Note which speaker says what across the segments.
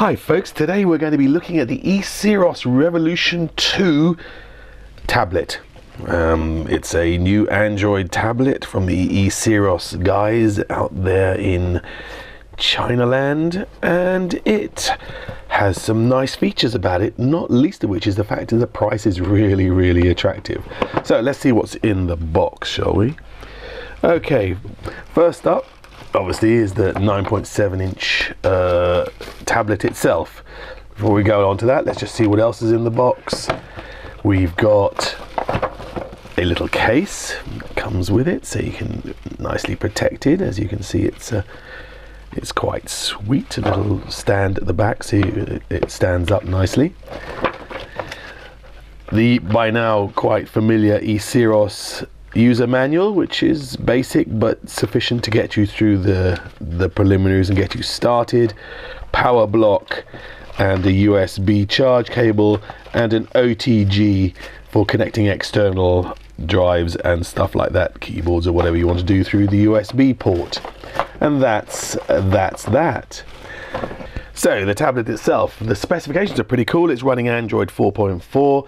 Speaker 1: Hi folks, today we're going to be looking at the E-Ceros Revolution 2 tablet. It's a new Android tablet from the E-Ceros guys out there in Chinaland, and it has some nice features about it, not least of which is the fact that the price is really attractive. So let's see what's in the box, shall we? Okay, first up obviously is the 9.7 inch tablet itself. Before we go on to that, let's just see what else is in the box. We've got a little case that comes with it, so you can nicely protect it. As you can see, it's quite sweet. A little stand at the back, so it stands up nicely. The by now quite familiar E-Ceros user manual, which is basic but sufficient to get you through the preliminaries and get you started. Power block and a USB charge cable and an OTG for connecting external drives and stuff like that, keyboards or whatever you want to do through the USB port. And that's that. So the tablet itself, the specifications are pretty cool. It's running Android 4.4.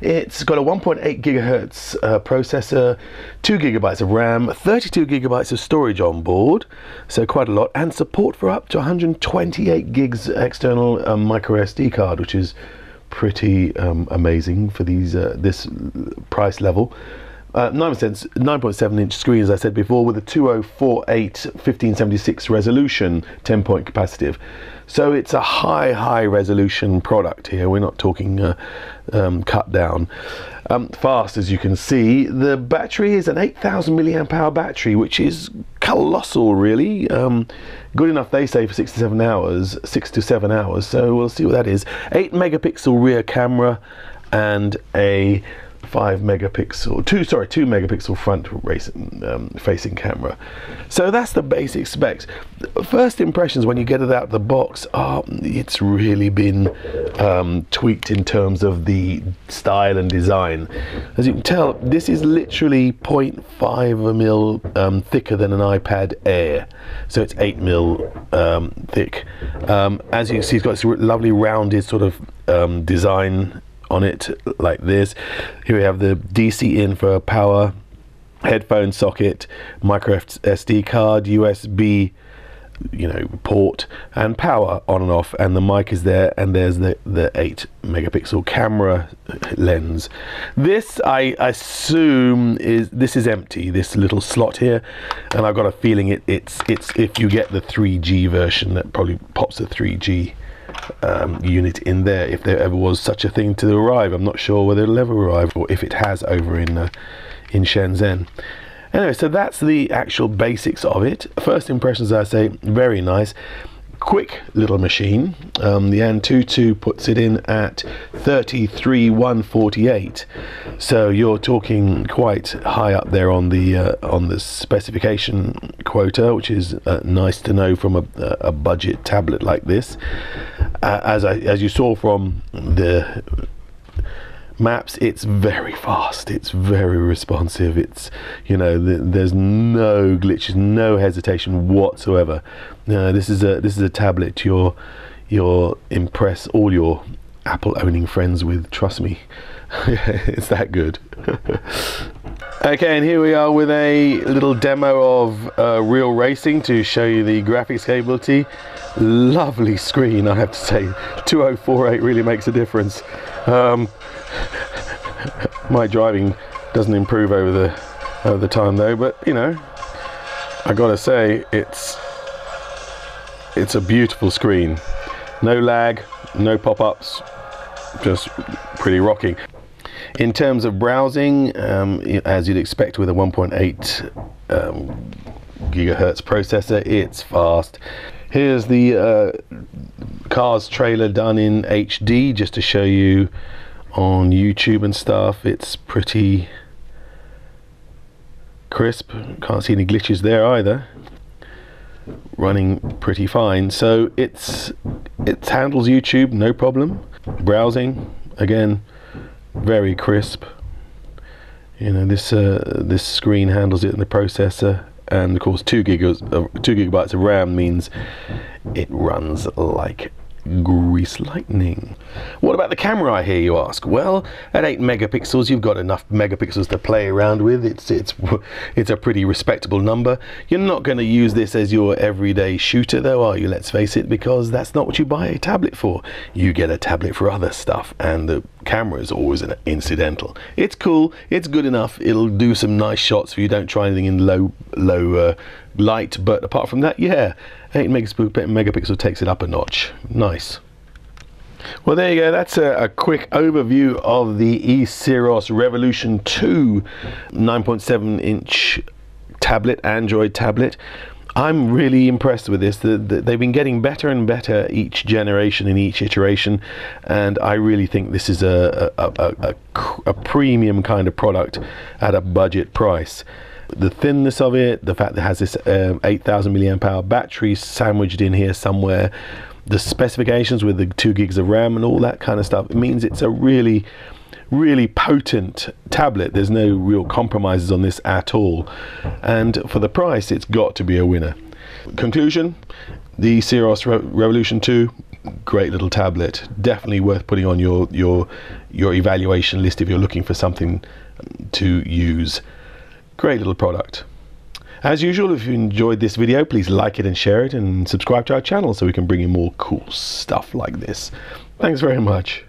Speaker 1: It's got a 1.8 gigahertz processor, 2 gigabytes of RAM, 32 gigabytes of storage on board, so quite a lot, and support for up to 128 gigs external micro SD card, which is pretty amazing for these this price level. 9.7 inch screen, as I said before, with a 2048 1576 resolution, 10-point capacitive. So it's a high resolution product here. We're not talking cut down. Fast, as you can see. The battery is an 8,000 milliamp hour battery, which is colossal, really. Good enough, they say, for 6 to 7 hours. So we'll see what that is. 8 megapixel rear camera and a 2 megapixel front facing camera. So that's the basic specs. First impressions when you get it out of the box are it's really been tweaked in terms of the style and design. As you can tell, this is literally 0.5 mil thicker than an iPad Air, so it's 8 mil thick. As you can see, it's got this lovely rounded sort of design on it like this. Here we have the DC in for power, headphone socket, micro SD card, USB port, and power on and off, and the mic is there, and there's the 8 megapixel camera lens. This, I assume, is empty, this little slot here, and I've got a feeling it's if you get the 3G version, that probably pops a 3G unit in there, if there ever was such a thing to arrive. I'm not sure whether it'll ever arrive, or if it has over in Shenzhen. Anyway, so that's the actual basics of it. First impressions, I say, very nice. Quick little machine. The Antutu puts it in at 33,148, so you're talking quite high up there on the specification quota, which is nice to know from a budget tablet like this. As you saw from the maps, it's very fast, it's very responsive, it's there's no glitches, no hesitation whatsoever. This is a tablet you'll impress all your Apple owning friends with, trust me. It's that good. Okay, and here we are with a little demo of real racing to show you the graphics capability. Lovely screen, I have to say. 2048 really makes a difference. My driving doesn't improve over the time though, but I gotta say it's a beautiful screen. No lag, no pop-ups, just pretty rocking. In terms of browsing, as you'd expect with a 1.8 gigahertz processor, it's fast. Here's the Cars trailer done in HD, just to show you on YouTube and stuff. It's pretty crisp, can't see any glitches there either. Running pretty fine, so it handles YouTube no problem. Browsing, again, very crisp. This screen handles it in the processor, and of course 2 gigabytes of RAM means it runs like grease lightning. What about the camera, I hear you ask? Well, at 8 megapixels, you've got enough megapixels to play around with. It's a pretty respectable number. You're not going to use this as your everyday shooter though, are you? Let's face it, because that's not what you buy a tablet for. You get a tablet for other stuff, and the camera is always an incidental. It's cool, it's good enough, it'll do some nice shots if you don't try anything in low light, but apart from that, yeah, 8 megapixel takes it up a notch. Nice. Well, there you go. That's a quick overview of the E-Ceros Revolution 2 9.7-inch tablet, Android tablet. I'm really impressed with this. They've been getting better and better each generation and each iteration, and I really think this is a premium kind of product at a budget price. The thinness of it, the fact that it has this 8,000 milliamp hour battery sandwiched in here somewhere, the specifications with the 2 gigs of RAM and all that kind of stuff, it means it's a really potent tablet. There's no real compromises on this at all, and for the price it's got to be a winner. Conclusion, the E-Ceros Revolution 2, great little tablet, definitely worth putting on your evaluation list if you're looking for something to use. Great little product. As usual, if you enjoyed this video, please like it and share it, and subscribe to our channel so we can bring you more cool stuff like this. Thanks very much.